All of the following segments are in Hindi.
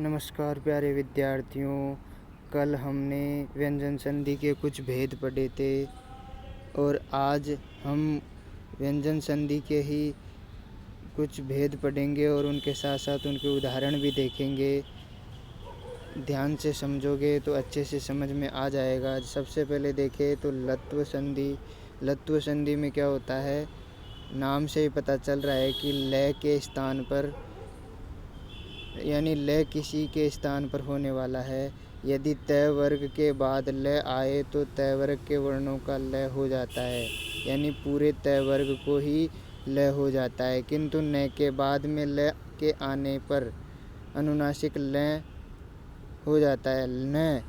नमस्कार प्यारे विद्यार्थियों। कल हमने व्यंजन संधि के कुछ भेद पढ़े थे और आज हम व्यंजन संधि के ही कुछ भेद पढ़ेंगे और उनके साथ साथ उनके उदाहरण भी देखेंगे। ध्यान से समझोगे तो अच्छे से समझ में आ जाएगा। सबसे पहले देखें तो लत्व संधि। लत्व संधि में क्या होता है, नाम से ही पता चल रहा है कि लय के स्थान पर यानी लय किसी के स्थान पर होने वाला है। यदि तय वर्ग के बाद लय आए तो तय वर्ग के वर्णों का लय हो जाता है, यानी पूरे तय वर्ग को ही लय हो जाता है। किंतु न के बाद में लय के आने पर अनुनासिक लय हो जाता है। न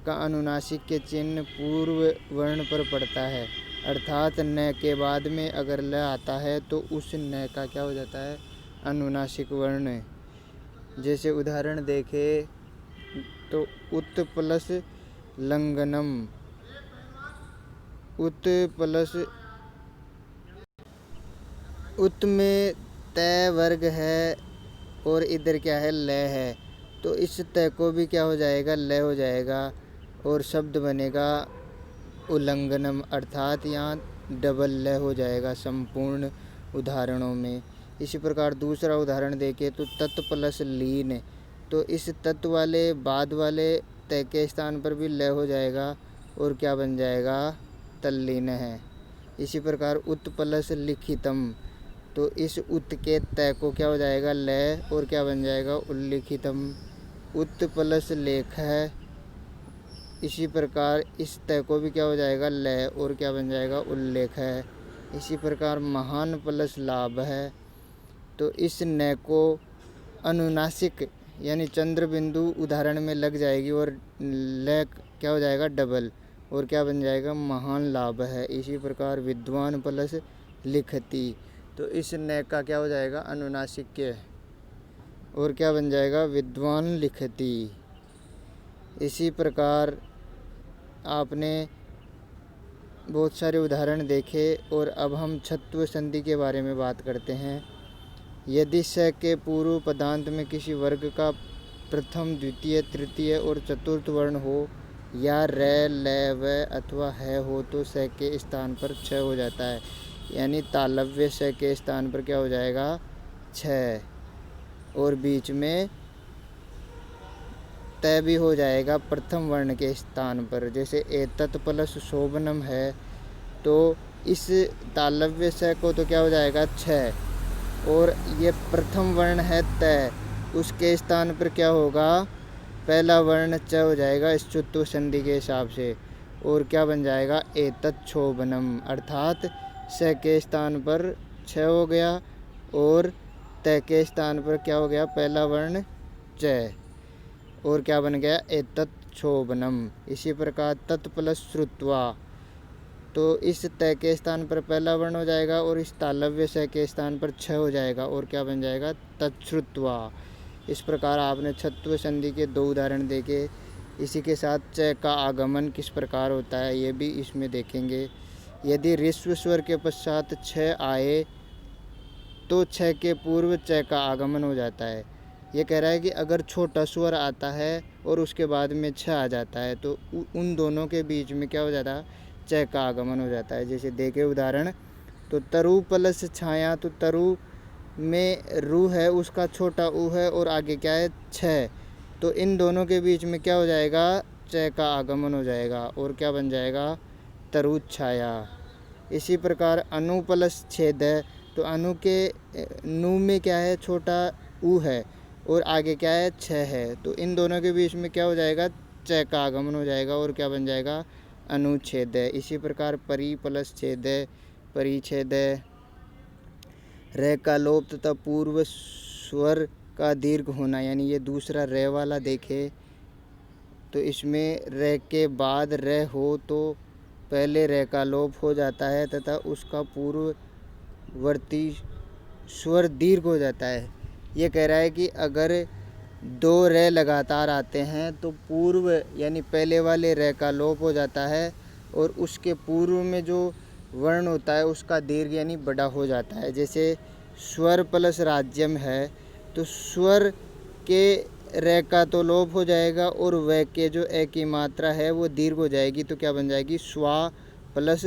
का अनुनासिक के चिन्ह पूर्व वर्ण पर पड़ता है, अर्थात न के बाद में अगर लय आता है तो उस न का क्या हो जाता है, अनुनासिक वर्ण। जैसे उदाहरण देखें तो उत प्लस लंघनम। उत में तय वर्ग है और इधर क्या है, लय है, तो इस तय को भी क्या हो जाएगा, लय हो जाएगा और शब्द बनेगा उल्लंघनम, अर्थात यहाँ डबल लय हो जाएगा संपूर्ण उदाहरणों में। इसी प्रकार दूसरा उदाहरण देखें तो तत् प्लस लीन, तो इस तत्व वाले बाद वाले तय के स्थान पर भी लय हो जाएगा और क्या बन जाएगा, तल्लीन है। इसी प्रकार उत प्लस लिखितम, तो इस उत के तय को क्या हो जाएगा, लय और क्या बन जाएगा, उल्लिखितम। उत प्लस लेख है, इसी प्रकार इस तय को भी क्या हो जाएगा, लय और क्या बन जाएगा, उल्लेख है। इसी प्रकार महान प्लस लाभ है, तो इस न को अनुनासिक यानी चंद्र बिंदु उदाहरण में लग जाएगी और लय क्या हो जाएगा, डबल और क्या बन जाएगा, महान लाभ है। इसी प्रकार विद्वान प्लस लिखती, तो इस न का क्या हो जाएगा, अनुनासिक के और क्या बन जाएगा, विद्वान लिखती। इसी प्रकार आपने बहुत सारे उदाहरण देखे और अब हम छत्व संधि के बारे में बात करते हैं। यदि स के पूर्व पदांत में किसी वर्ग का प्रथम द्वितीय तृतीय और चतुर्थ वर्ण हो या र ल व अथवा है हो तो स के स्थान पर छ हो जाता है, यानी तालव्य स के स्थान पर क्या हो जाएगा, छ, और बीच में तय भी हो जाएगा प्रथम वर्ण के स्थान पर। जैसे एतत् प्लस शोभनम है, तो इस तालव्य स को तो क्या हो जाएगा, छ, और ये प्रथम वर्ण है तय, उसके स्थान पर क्या होगा, पहला वर्ण च हो जाएगा इस चतुर्थ संधि के हिसाब से और क्या बन जाएगा, एतत् शोभनम, अर्थात स के स्थान पर छ हो गया और तय के स्थान पर क्या हो गया, पहला वर्ण च और क्या बन गया, एतत् शोभनम। इसी प्रकार तत् प्लस श्रुत्वा, तो इस तय के स्थान पर पहला वर्ण हो जाएगा और इस तालव्य स के स्थान पर छ हो जाएगा और क्या बन जाएगा, तच्छ्रुत्वा। इस प्रकार आपने छत्व संधि के दो उदाहरण देखे। इसी के साथ च का आगमन किस प्रकार होता है ये भी इसमें देखेंगे। यदि ऋस्व स्वर के पश्चात छ आए तो छ के पूर्व च का आगमन हो जाता है। ये कह रहा है कि अगर छोटा स्वर आता है और उसके बाद में छ आ जाता है तो उन दोनों के बीच में क्या हो जाता है, च का आगमन हो जाता है। जैसे देखे उदाहरण तो तरु प्लस छाया, तो तरु में रू है, उसका छोटा ऊ है और आगे क्या है, छ, तो इन दोनों के बीच में क्या हो जाएगा, च का आगमन हो जाएगा और क्या बन जाएगा, तरु छाया। इसी प्रकार अनु प्लस छेद है, तो अनु के नु में क्या है, छोटा ऊ है और आगे क्या है, छ है, तो इन दोनों के बीच में क्या हो जाएगा, च का आगमन हो जाएगा और क्या बन जाएगा, अनुच्छेद है। इसी प्रकार परि प्लस छेद है, परिच्छेद है। र का लोप तथा पूर्व स्वर का दीर्घ होना, यानी ये दूसरा र वाला देखे तो इसमें र के बाद र हो तो पहले र का लोप हो जाता है तथा उसका पूर्ववर्ती स्वर दीर्घ हो जाता है। ये कह रहा है कि अगर दो र लगातार आते हैं तो पूर्व यानी पहले वाले र का लोप हो जाता है और उसके पूर्व में जो वर्ण होता है उसका दीर्घ यानी बड़ा हो जाता है। जैसे स्वर प्लस राज्यम है, तो स्वर के रे का तो लोप हो जाएगा और व के जो ए की मात्रा है वो दीर्घ हो जाएगी, तो क्या बन जाएगी स्वा प्लस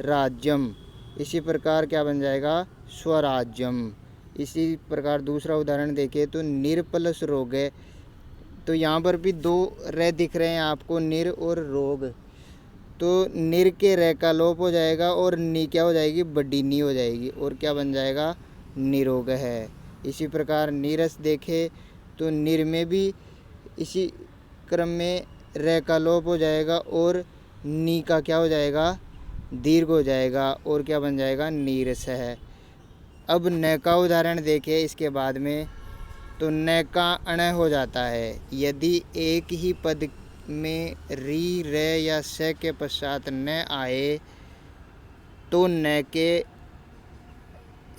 राज्यम। इसी प्रकार क्या बन जाएगा स्वराज्यम। इसी प्रकार दूसरा उदाहरण देखिए तो निर प्लस रोग है, तो यहाँ पर भी दो रे दिख रहे हैं आपको, निर और रोग। तो निर के रे का लोप हो जाएगा और नी क्या हो जाएगी बड़ी नी हो जाएगी, और क्या बन जाएगा निरोग है। इसी प्रकार नीरस देखे तो निर में भी इसी क्रम में रे का लोप हो जाएगा और नी का क्या हो जाएगा दीर्घ हो जाएगा, और क्या बन जाएगा नीरस है। अब न का उदाहरण देखिए इसके बाद में, तो न का अण हो जाता है। यदि एक ही पद में री रे या स के पश्चात न आए तो न के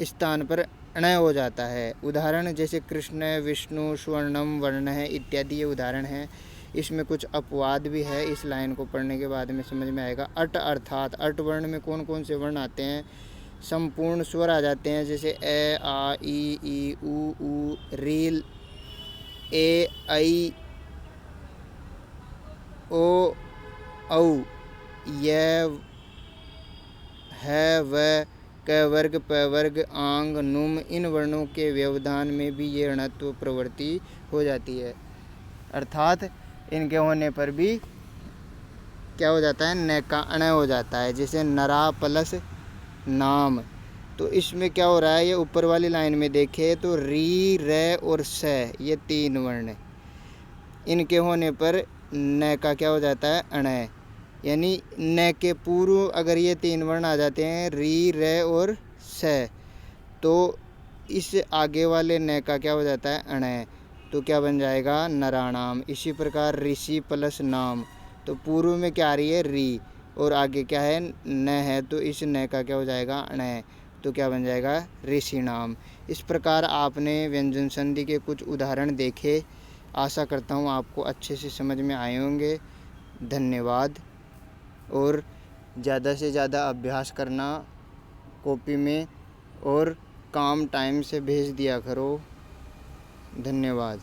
स्थान पर अण हो जाता है। उदाहरण जैसे कृष्ण, विष्णु, स्वर्णम, वर्ण है इत्यादि ये उदाहरण हैं। इसमें कुछ अपवाद भी है, इस लाइन को पढ़ने के बाद में समझ में आएगा। अट अर्थात अट वर्ण में कौन कौन से वर्ण आते हैं, संपूर्ण स्वर आ जाते हैं, जैसे ए आ ई ऊ रील ए ऐ ओ औ य है व क वर्ग प वर्ग आंग नुम। इन वर्णों के व्यवधान में भी ये ऋणत्व प्रवृत्ति हो जाती है, अर्थात इनके होने पर भी क्या हो जाता है न का अण हो जाता है। जैसे नरा प्लस नाम, तो इसमें क्या हो रहा है, ये ऊपर वाली लाइन में देखे तो री रे और स ये तीन वर्ण, इनके होने पर न का क्या हो जाता है अण, यानी न के पूर्व अगर ये तीन वर्ण आ जाते हैं री रे और स, तो इस आगे वाले न का क्या हो जाता है अण, तो क्या बन जाएगा नराणाम। इसी प्रकार ऋषि प्लस नाम, तो पूर्व में क्या आ रही है री और आगे क्या है न है, तो इस न का क्या हो जाएगा अण, तो क्या बन जाएगा ऋषि नाम। इस प्रकार आपने व्यंजन संधि के कुछ उदाहरण देखे। आशा करता हूँ आपको अच्छे से समझ में आए होंगे। धन्यवाद। और ज़्यादा से ज़्यादा अभ्यास करना कॉपी में, और काम टाइम से भेज दिया करो। धन्यवाद।